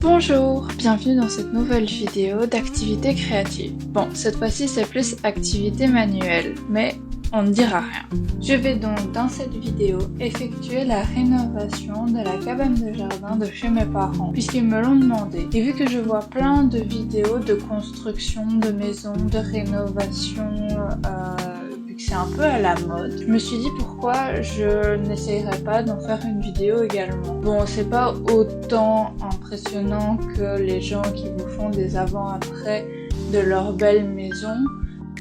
Bonjour, bienvenue dans cette nouvelle vidéo d'activité créative. Bon, cette fois-ci c'est plus activité manuelle, mais on ne dira rien. Je vais donc dans cette vidéo effectuer la rénovation de la cabane de jardin de chez mes parents, puisqu'ils me l'ont demandé. Et vu que je vois plein de vidéos de construction de maisons, de rénovation, vu que c'est un peu à la mode, je me suis dit pourquoi je n'essayerais pas d'en faire une vidéo également. Bon, c'est pas autant impressionnant que les gens qui vous font des avant-après de leur belle maison,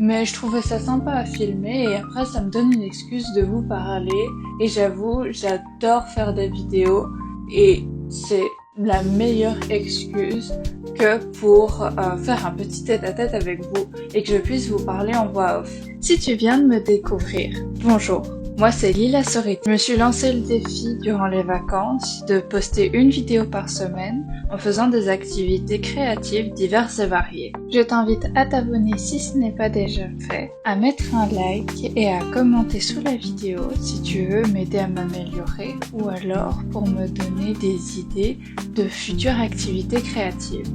mais je trouvais ça sympa à filmer et après ça me donne une excuse de vous parler. Et j'avoue, j'adore faire des vidéos et c'est la meilleure excuse que pour faire un petit tête-à-tête avec vous et que je puisse vous parler en voix off. Si tu viens de me découvrir, bonjour. Moi c'est Lila Soriti. Je me suis lancé le défi durant les vacances de poster une vidéo par semaine en faisant des activités créatives diverses et variées. Je t'invite à t'abonner si ce n'est pas déjà fait, à mettre un like et à commenter sous la vidéo si tu veux m'aider à m'améliorer ou alors pour me donner des idées de futures activités créatives.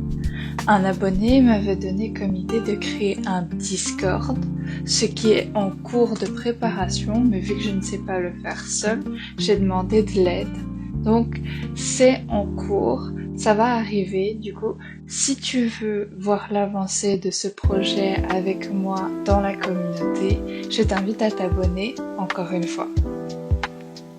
Un abonné m'avait donné comme idée de créer un Discord, ce qui est en cours de préparation, mais vu que je ne sais pas le faire seul, j'ai demandé de l'aide. Donc c'est en cours, ça va arriver. Du coup, si tu veux voir l'avancée de ce projet avec moi dans la communauté, je t'invite à t'abonner encore une fois.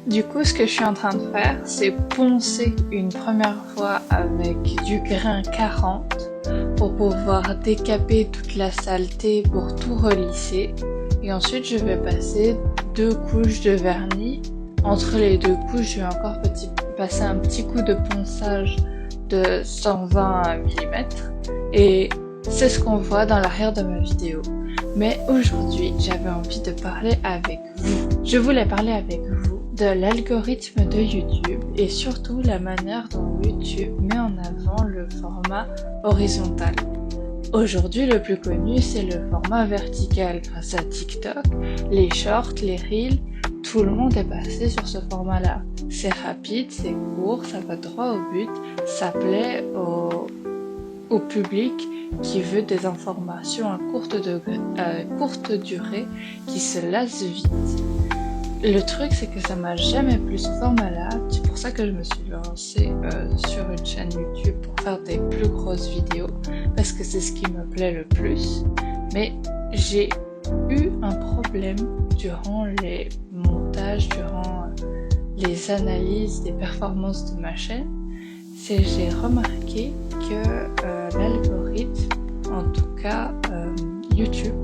Du coup, ce que je suis en train de faire, c'est poncer une première fois avec du grain 40 pour pouvoir décaper toute la saleté pour tout relisser. Et ensuite, je vais passer 2 couches de vernis. Entre les 2 couches, je vais encore passer un petit coup de ponçage de 120 mm. Et c'est ce qu'on voit dans l'arrière de ma vidéo. Mais aujourd'hui, j'avais envie de parler avec vous. Je voulais parler avec vous de l'algorithme de YouTube et surtout la manière dont YouTube met en avant le format horizontal. Aujourd'hui, le plus connu, c'est le format vertical grâce à TikTok, les shorts, les reels, tout le monde est passé sur ce format-là. C'est rapide, c'est court, ça va droit au but, ça plaît au public qui veut des informations à courte durée, qui se lasse vite. Le truc, c'est que ça m'a jamais plu ce format-là. C'est pour ça que je me suis lancée sur une chaîne YouTube pour faire des plus grosses vidéos, parce que c'est ce qui me plaît le plus. Mais j'ai eu un problème durant les montages, durant les analyses des performances de ma chaîne. C'est que j'ai remarqué que l'algorithme, en tout cas YouTube,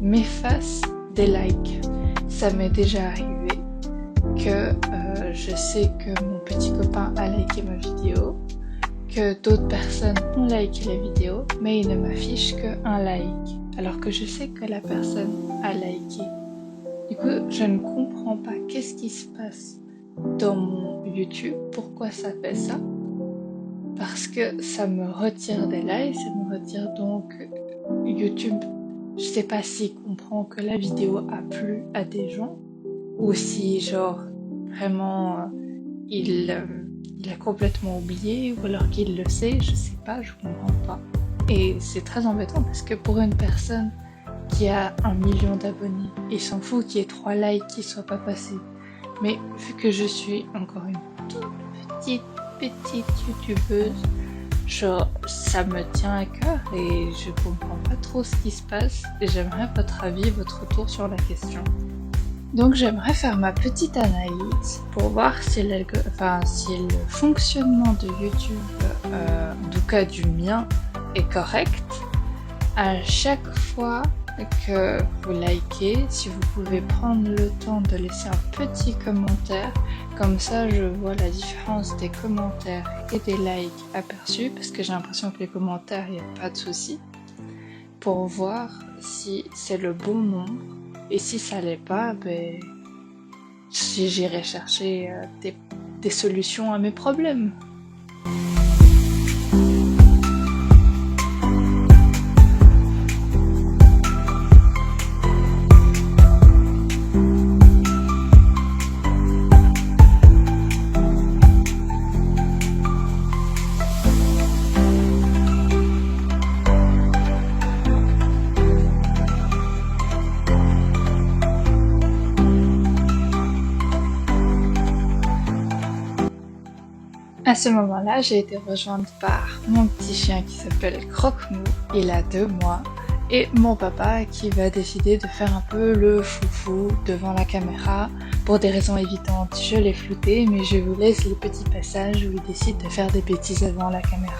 m'efface des likes. Ça m'est déjà arrivé que je sais que mon petit copain a liké ma vidéo, que d'autres personnes ont liké la vidéo, mais il ne m'affiche qu'un like, alors que je sais que la personne a liké. Du coup, je ne comprends pas qu'est-ce qui se passe dans mon YouTube, pourquoi ça fait ça, parce que ça me retire des likes, ça me retire donc YouTube. Je sais pas s'il comprend que la vidéo a plu à des gens ou si genre vraiment il a complètement oublié ou alors qu'il le sait, je sais pas, je comprends pas. Et c'est très embêtant parce que pour une personne qui a 1 million d'abonnés, il s'en fout qu'il y ait 3 likes qui soient pas passés. Mais vu que je suis encore une toute petite youtubeuse, genre, ça me tient à cœur et je comprends pas trop ce qui se passe et j'aimerais votre avis, votre retour sur la question. Donc j'aimerais faire ma petite analyse pour voir si le fonctionnement de YouTube, en tout cas du mien, est correct. À chaque fois que vous likez, si vous pouvez prendre le temps de laisser un petit commentaire, comme ça je vois la différence des commentaires et des likes aperçus, parce que j'ai l'impression que les commentaires, il n'y a pas de souci, pour voir si c'est le bon nombre, et si ça l'est pas, j'irai chercher des solutions à mes problèmes. ce moment-là, j'ai été rejointe par mon petit chien qui s'appelle Croque-Mou, il a 2 mois, et mon papa qui va décider de faire un peu le foufou devant la caméra. Pour des raisons évidentes, je l'ai flouté, mais je vous laisse les petits passages où il décide de faire des bêtises devant la caméra.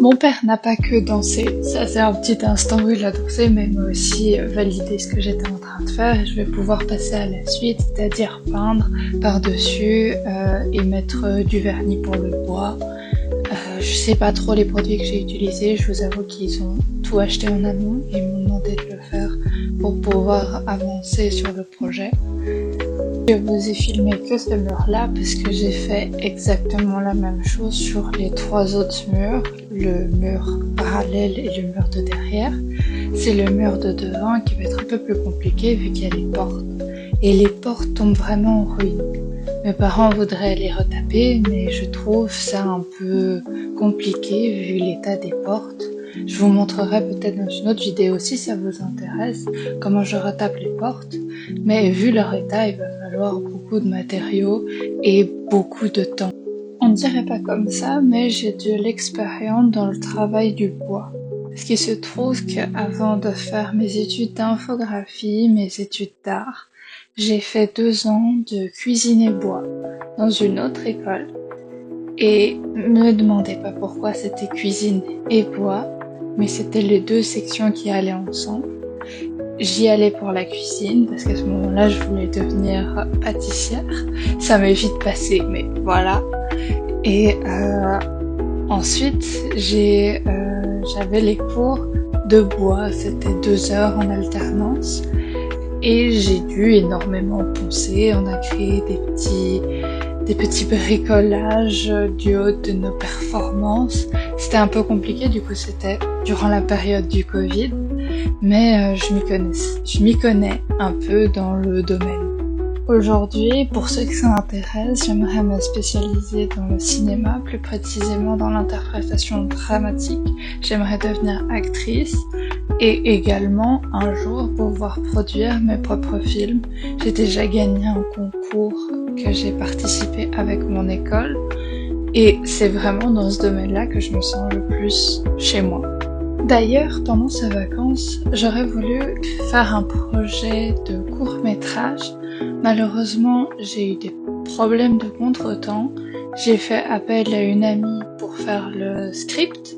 Mon père n'a pas que dansé, ça c'est un petit instant où il a dansé, mais m'a aussi validé ce que j'étais en train de faire et je vais pouvoir passer à la suite, c'est-à-dire peindre par-dessus et mettre du vernis pour le bois. Je sais pas trop les produits que j'ai utilisés, je vous avoue qu'ils ont tout acheté en amont et ils m'ont demandé de le faire pour pouvoir avancer sur le projet. Je vous ai filmé que ce mur-là parce que j'ai fait exactement la même chose sur les 3 autres murs, le mur parallèle et le mur de derrière. C'est le mur de devant qui va être un peu plus compliqué vu qu'il y a les portes. Et les portes tombent vraiment en ruine. Mes parents voudraient les retaper, mais je trouve ça un peu compliqué vu l'état des portes. Je vous montrerai peut-être dans une autre vidéo si ça vous intéresse, comment je retape les portes, mais vu leur état, il va falloir beaucoup de matériaux et beaucoup de temps. On ne dirait pas comme ça, mais j'ai de l'expérience dans le travail du bois. Ce qui se trouve qu'avant de faire mes études d'infographie, mes études d'art, j'ai fait 2 ans de cuisine et bois dans une autre école. Et me demandez pas pourquoi c'était cuisine et bois, mais c'était les 2 sections qui allaient ensemble. J'y allais pour la cuisine, parce qu'à ce moment-là, je voulais devenir pâtissière. Ça m'est vite passé, mais voilà. Et ensuite, j'avais les cours de bois, c'était 2 heures en alternance. Et j'ai dû énormément poncer, on a créé des petits bricolages du haut de nos performances. C'était un peu compliqué, du coup c'était durant la période du Covid, mais je m'y connais un peu dans le domaine. Aujourd'hui, pour ceux que ça intéresse, j'aimerais me spécialiser dans le cinéma, plus précisément dans l'interprétation dramatique. J'aimerais devenir actrice et également un jour pouvoir produire mes propres films. J'ai déjà gagné un concours que j'ai participé avec mon école et c'est vraiment dans ce domaine-là que je me sens le plus chez moi. D'ailleurs, pendant ces vacances, j'aurais voulu faire un projet de court-métrage. Malheureusement, j'ai eu des problèmes de contretemps. J'ai fait appel à une amie pour faire le script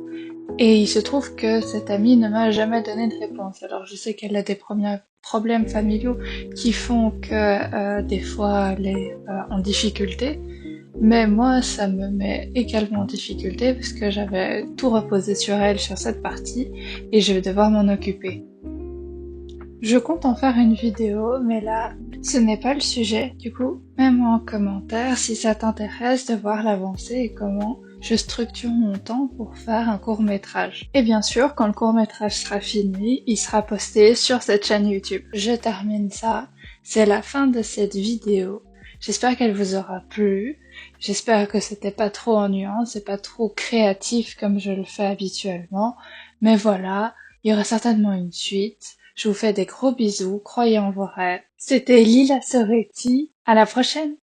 et il se trouve que cette amie ne m'a jamais donné de réponse. Alors je sais qu'elle a des premiers problèmes familiaux qui font que des fois elle est en difficulté. Mais moi, ça me met également en difficulté parce que j'avais tout reposé sur elle sur cette partie et je vais devoir m'en occuper. Je compte en faire une vidéo, mais là, ce n'est pas le sujet. Du coup, mets-moi en commentaire si ça t'intéresse de voir l'avancée et comment je structure mon temps pour faire un court-métrage. Et bien sûr, quand le court-métrage sera fini, il sera posté sur cette chaîne YouTube. Je termine ça. C'est la fin de cette vidéo. J'espère qu'elle vous aura plu. J'espère que c'était pas trop ennuyant, c'est pas trop créatif comme je le fais habituellement. Mais voilà, il y aura certainement une suite. Je vous fais des gros bisous, croyez en vos rêves. C'était Lila Soretti, à la prochaine!